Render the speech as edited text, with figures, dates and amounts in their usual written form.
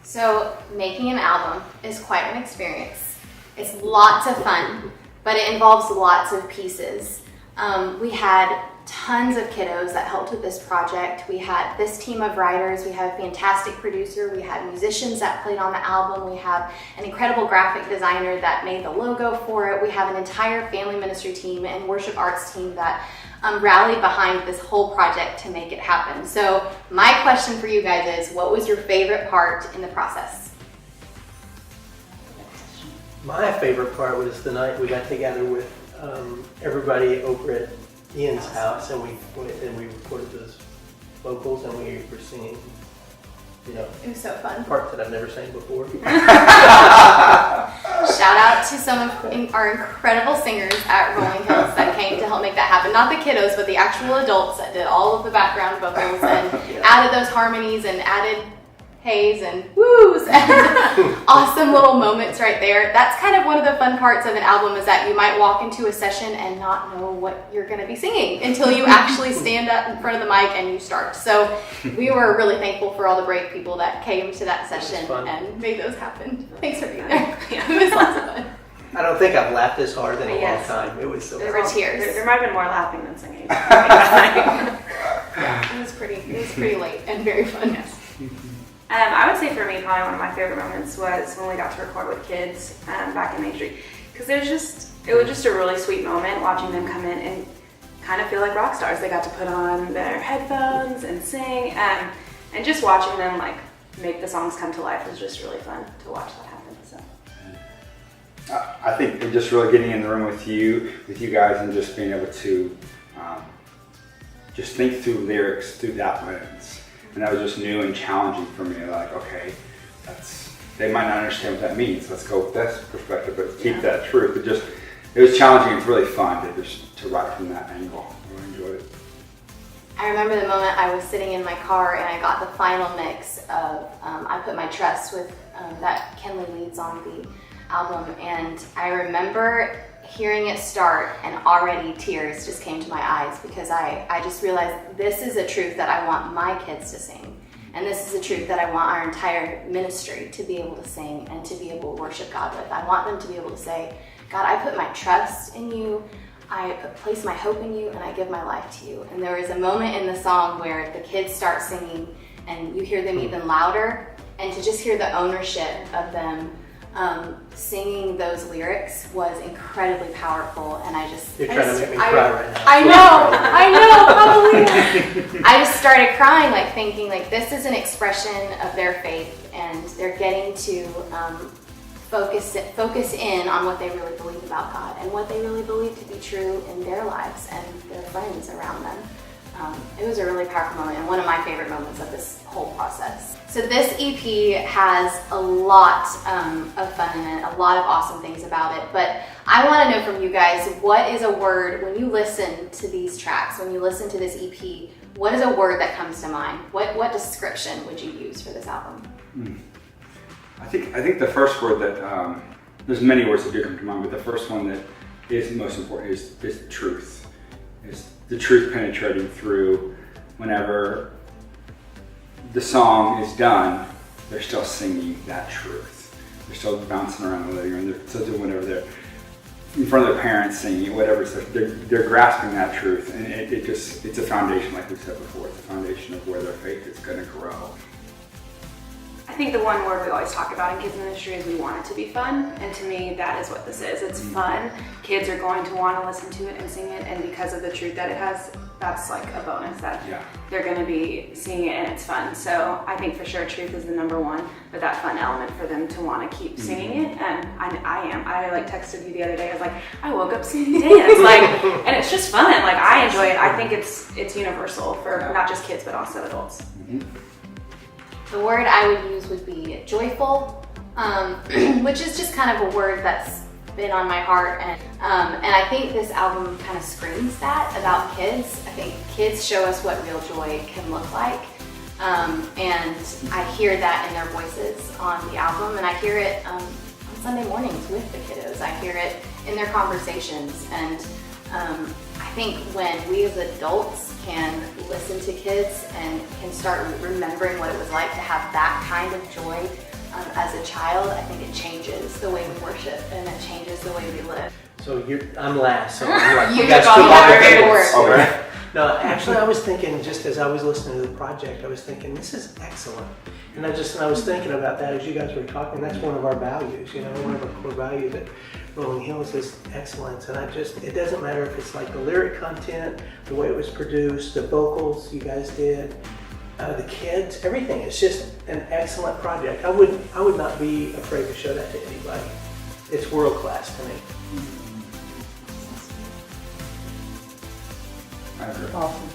So making an album is quite an experience. It's lots of fun, but it involves lots of pieces. We had tons of kiddos that helped with this project. We had this team of writers, we have a fantastic producer, we had musicians that played on the album, we have an incredible graphic designer that made the logo for it, we have an entire family ministry team and worship arts team that rallied behind this whole project to make it happen. So my question for you guys is, what was your favorite part in the process? My favorite part was the night we got together with everybody over at Ian's house, and we recorded those vocals, and we were singing, It was so fun. Parts that I've never sang before. Shout out to some of our incredible singers at Rolling Hills that came to help make that happen. Not the kiddos, but the actual adults that did all of the background vocals and added those harmonies and added hays and woos and awesome little moments right there. That's kind of one of the fun parts of an album, is that you might walk into a session and not know what you're going to be singing until you actually stand up in front of the mic and you start. So we were really thankful for all the brave people that came to that session and made those happen. Thanks for being there. It was lots of fun. I don't think I've laughed this hard in a long time. It was so There were tears. There might have been more laughing than singing. It was pretty late and very fun. Yes. I would say for me, probably one of my favorite moments was when we got to record with kids back in Main Street, because it was just a really sweet moment watching them come in and kind of feel like rock stars. They got to put on their headphones and sing, and just watching them like make the songs come to life was just really fun to watch that happen. So I think just really getting in the room with you guys and just being able to just think through lyrics through that lens. And that was just new and challenging for me. Like, okay, they might not understand what that means. Let's go with this perspective, but keep that truth. It was challenging. It's really fun to write from that angle. I really enjoyed it. I remember the moment I was sitting in my car and I got the final mix of I Put My Trust with that Kenley leads on the album, and I remember hearing it start and already tears just came to my eyes, because I just realized this is a truth that I want my kids to sing, and this is a truth that I want our entire ministry to be able to sing and to be able to worship God with. I want them to be able to say, God, I put my trust in you, I place my hope in you, and I give my life to you. And there was a moment in the song where the kids start singing and you hear them even louder, and to just hear the ownership of them singing those lyrics was incredibly powerful, and You're trying to make me cry right now. I know, hallelujah. I just started crying, like thinking, like this is an expression of their faith, and they're getting to focus in on what they really believe about God and what they really believe to be true in their lives and their friends around them. It was a really powerful moment and one of my favorite moments of this whole process. So this EP has a lot of fun in it, a lot of awesome things about it, but I want to know from you guys, what is a word, when you listen to these tracks, when you listen to this EP, what is a word that comes to mind? What description would you use for this album? I think the first word that, there's many words that do come to mind, but the first one that is most important is truth. Is the truth penetrating through. Whenever the song is done, they're still singing that truth. They're still bouncing around the living room. They're still doing whatever. They're in front of their parents singing whatever. So they're grasping that truth, and it's a foundation, like we said before. It's a foundation of where their faith is going to grow. I think the one word we always talk about in kids ministry is we want it to be fun, and to me that is what this is. It's fun. Kids are going to want to listen to it and sing it, and because of the truth that it has, that's like a bonus that they're going to be singing it and it's fun. So I think for sure truth is the number one, but that fun element for them to want to keep singing it, and I like texted you the other day. I was like, I woke up singing dance, and it's just fun. Like I enjoy it. I think it's universal for not just kids but also adults. The word I would use would be joyful, which is just kind of a word that's been on my heart, and I think this album kind of screams that about kids. I think kids show us what real joy can look like, and I hear that in their voices on the album, and I hear it on Sunday mornings with the kiddos. I hear it in their conversations, and I think when we as adults can listen to kids and can start remembering what it was like to have that kind of joy as a child, I think it changes the way we worship and it changes the way we live. So I'm last, so I'm like, You guys took all took the all the credit. credit. All right. No, actually, I was thinking, just as I was listening to the project, I was thinking, this is excellent. And I was thinking about that as you guys were talking. That's one of our values, one of our core values at Rolling Hills is excellence. And it doesn't matter if it's like the lyric content, the way it was produced, the vocals you guys did, the kids, everything. It's just an excellent project. I would not be afraid to show that to anybody. It's world class to me. I agree. Awesome.